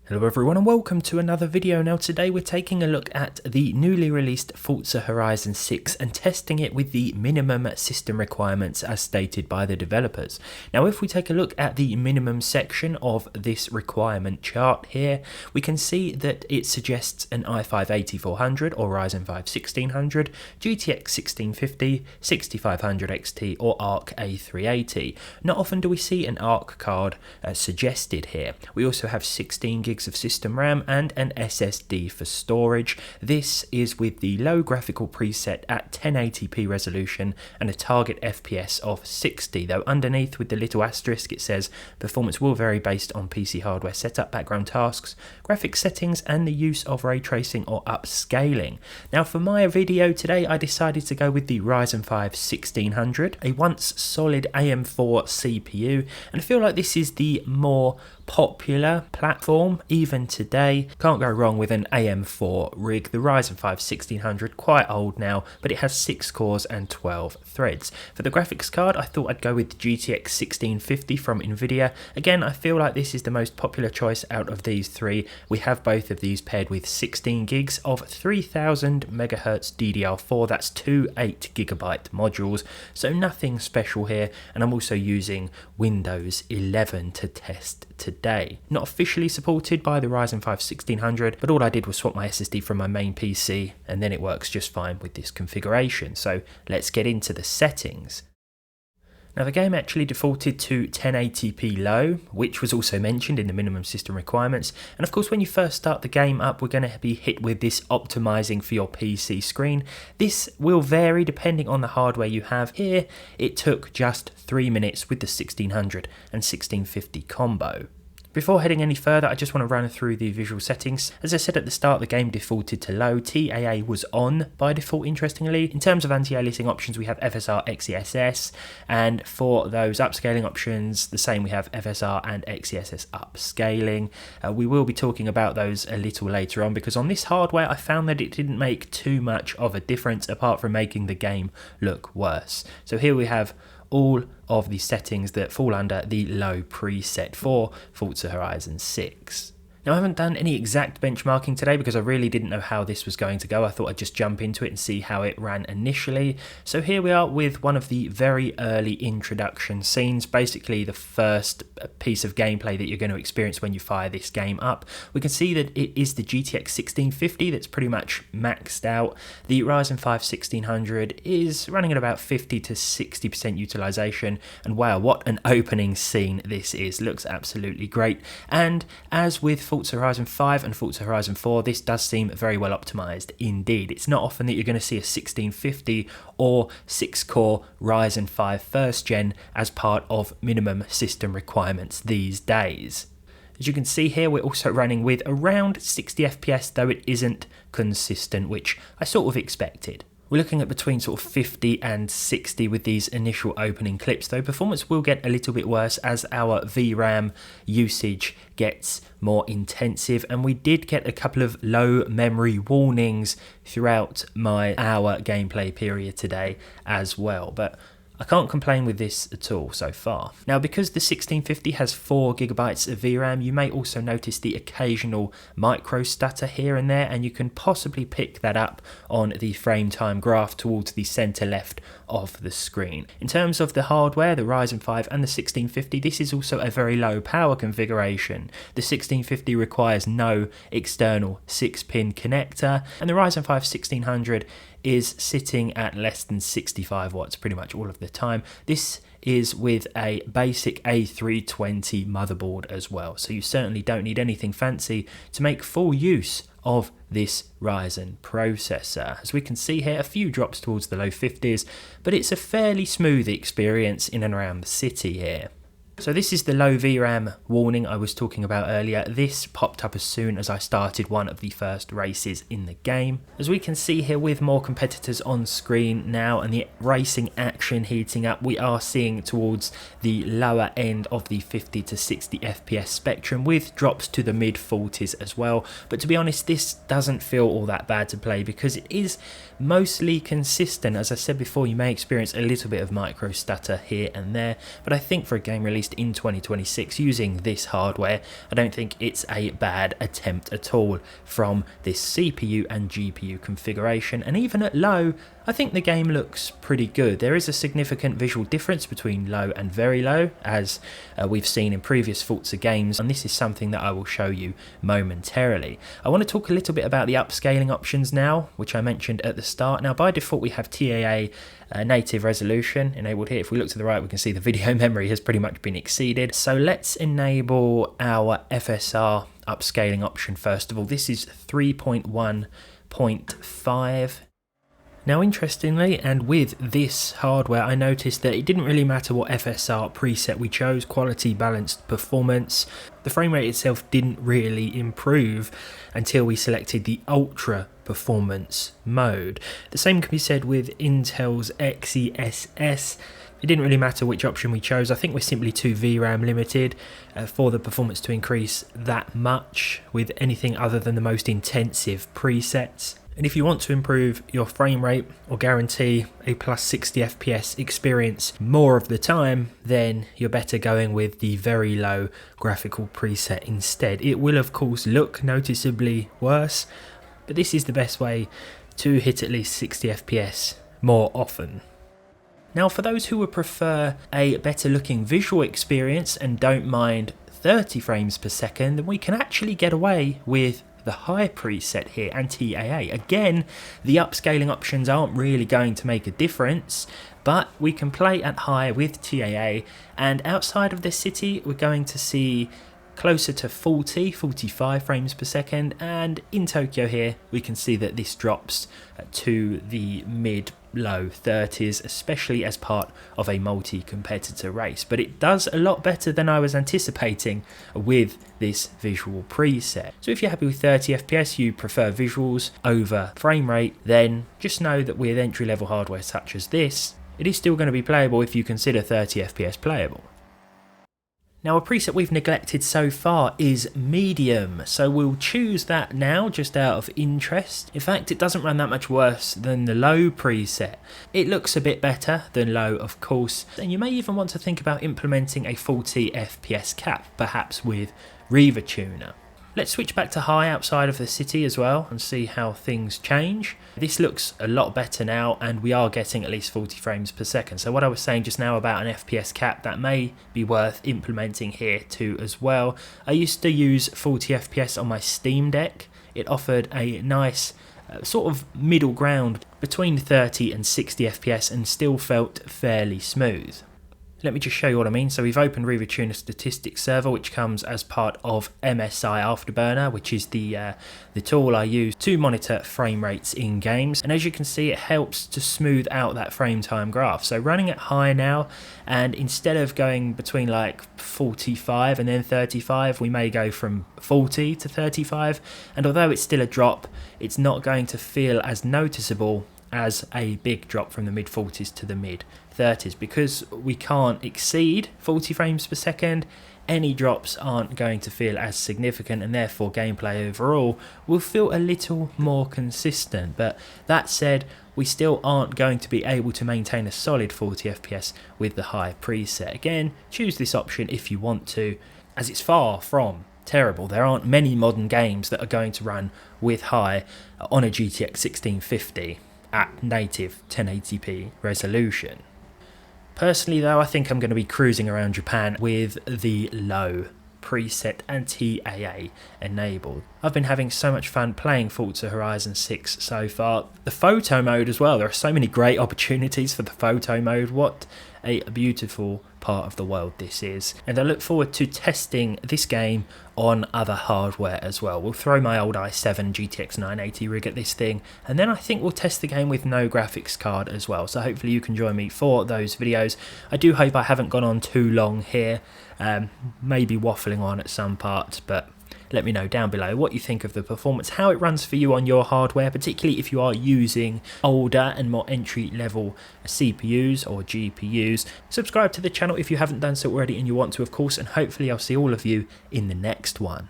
Hello everyone and welcome to another video. Now today we're taking a look at the newly released Forza Horizon 6 and testing it with the minimum system requirements as stated by the developers. Now if we take a look at the minimum section of this requirement chart here, we can see that it suggests an i5-8400 or Ryzen 5 1600, GTX 1650, 6500 XT or ARC A380. Not often do we see an ARC card suggested here. We also have 16 gigs of system RAM and an SSD for storage. This is with the low graphical preset at 1080p resolution and a target FPS of 60, though underneath with the little asterisk it says performance will vary based on PC hardware setup, background tasks, graphics settings and the use of ray tracing or upscaling. Now for my video today I decided to go with the Ryzen 5 1600, a once solid AM4 CPU, and I feel like this is the more popular platform even today. Can't go wrong with an AM4 rig. The Ryzen 5 1600, quite old now, but it has 6 cores and 12 threads. For the graphics card I thought I'd go with the GTX 1650 from Nvidia. Again, I feel like this is the most popular choice out of these three. We have both of these paired with 16 gigs of 3000 MHz DDR4, that's two 8GB modules, so nothing special here, and I'm also using Windows 11 to test today. Not officially supported by the Ryzen 5 1600, but all I did was swap my SSD from my main PC and then it works just fine with this configuration. So let's get into the settings. Now the game actually defaulted to 1080p low, which was also mentioned in the minimum system requirements, and of course when you first start the game up we're going to be hit with this optimizing for your PC screen. This will vary depending on the hardware you have. Here it took just 3 minutes with the 1600 and 1650 combo. Before heading any further, I just want to run through the visual settings. As I said at the start, the game defaulted to low. TAA was on by default, interestingly. In terms of anti-aliasing options, we have FSR, XeSS, and for those upscaling options, the same, we have FSR and XeSS upscaling. We will be talking about those a little later on, because on this hardware, I found that it didn't make too much of a difference, apart from making the game look worse. So here we have all of the settings that fall under the low preset for Forza Horizon 6. Now I haven't done any exact benchmarking today because I really didn't know how this was going to go. I thought I'd just jump into it and see how it ran initially. So here we are with one of the very early introduction scenes, basically the first piece of gameplay that you're going to experience when you fire this game up. We can see that it is the GTX 1650 that's pretty much maxed out. The Ryzen 5 1600 is running at about 50 to 60% utilization, and wow, what an opening scene this is. Looks absolutely great, and as with Forza Horizon 5 and Forza Horizon 4, this does seem very well optimized indeed. It's not often that you're going to see a 1650 or 6-core Ryzen 5 first gen as part of minimum system requirements these days. As you can see here, we're also running with around 60 FPS, though it isn't consistent, which I sort of expected. We're looking at between sort of 50 and 60 with these initial opening clips, though performance will get a little bit worse as our VRAM usage gets more intensive, and we did get a couple of low memory warnings throughout my hour gameplay period today as well, but I can't complain with this at all so far. Now because the 1650 has 4GB of VRAM, you may also notice the occasional micro stutter here and there, and you can possibly pick that up on the frame time graph towards the center left of the screen. In terms of the hardware, the Ryzen 5 and the 1650, this is also a very low power configuration. The 1650 requires no external 6-pin connector, and the Ryzen 5 1600 is sitting at less than 65 watts pretty much all of the time. This is with a basic A320 motherboard as well, so you certainly don't need anything fancy to make full use of this Ryzen processor. As we can see here, a few drops towards the low 50s, but it's a fairly smooth experience in and around the city here. So this is the low VRAM warning I was talking about earlier. This popped up as soon as I started one of the first races in the game. As we can see here, with more competitors on screen now and the racing action heating up, we are seeing towards the lower end of the 50 to 60 FPS spectrum, with drops to the mid 40s as well. But to be honest, this doesn't feel all that bad to play because it is mostly consistent. As I said before, you may experience a little bit of micro stutter here and there, but I think for a game release released in 2026 using this hardware, I don't think it's a bad attempt at all from this CPU and GPU configuration, and even at low, I think the game looks pretty good. There is a significant visual difference between low and very low, as we've seen in previous Forza games, and this is something that I will show you momentarily. I want to talk a little bit about the upscaling options now, which I mentioned at the start. Now, by default, we have TAA native resolution enabled here. If we look to the right, we can see the video memory has pretty much been exceeded. So let's enable our FSR upscaling option first of all. This is 3.1.5. Now, interestingly, and with this hardware, I noticed that it didn't really matter what FSR preset we chose, quality, balanced, performance. The frame rate itself didn't really improve until we selected the ultra performance mode. The same can be said with Intel's XeSS. It didn't really matter which option we chose. I think we're simply too VRAM limited for the performance to increase that much with anything other than the most intensive presets. And if you want to improve your frame rate or guarantee a plus 60 FPS experience more of the time, then you're better going with the very low graphical preset instead. It will of course look noticeably worse, but this is the best way to hit at least 60 FPS more often. Now, for those who would prefer a better looking visual experience and don't mind 30 frames per second, then we can actually get away with the high preset here and TAA. Again, the upscaling options aren't really going to make a difference, but we can play at high with TAA, and outside of the city we're going to see closer to 45 frames per second, and in Tokyo here we can see that this drops to the mid-low 30s, especially as part of a multi-competitor race. But it does a lot better than I was anticipating with this visual preset. So if you're happy with 30 FPS, you prefer visuals over frame rate, then just know that with entry-level hardware such as this, it is still going to be playable if you consider 30 FPS playable. Now, a preset we've neglected so far is medium, so we'll choose that now just out of interest. In fact, it doesn't run that much worse than the low preset. It looks a bit better than low, of course, and you may even want to think about implementing a 40 FPS cap, perhaps with Riva Tuner. Let's switch back to high outside of the city as well and see how things change. This looks a lot better now, and we are getting at least 40 frames per second. So what I was saying just now about an FPS cap, that may be worth implementing here too as well. I used to use 40 FPS on my Steam Deck. It offered a nice sort of middle ground between 30 and 60 FPS and still felt fairly smooth. Let me just show you what I mean. So we've opened Riva Tuner Statistics Server, which comes as part of MSI Afterburner, which is the tool I use to monitor frame rates in games. And as you can see, it helps to smooth out that frame time graph. So running it high now, and instead of going between like 45 and then 35, we may go from 40 to 35. And although it's still a drop, it's not going to feel as noticeable as a big drop from the mid 40s to the mid 30s, because we can't exceed 40 frames per second. Any drops aren't going to feel as significant, and therefore gameplay overall will feel a little more consistent. But that said, we still aren't going to be able to maintain a solid 40 FPS with the high preset. Again, choose this option if you want to, as it's far from terrible. There aren't many modern games that are going to run with high on a GTX 1650 at native 1080p resolution. Personally though, I think I'm going to be cruising around Japan with the low preset and TAA enabled. I've been having so much fun playing Forza Horizon 6 so far. The photo mode as well, there are so many great opportunities for the photo mode. What a beautiful part of the world this is, and I look forward to testing this game on other hardware as well. We'll throw my old i7 GTX 980 rig at this thing, and then I think we'll test the game with no graphics card as well, so hopefully you can join me for those videos. I do hope I haven't gone on too long here, maybe waffling on at some parts, but let me know down below what you think of the performance, how it runs for you on your hardware, particularly if you are using older and more entry-level CPUs or GPUs. Subscribe to the channel if you haven't done so already and you want to, of course, and hopefully I'll see all of you in the next one.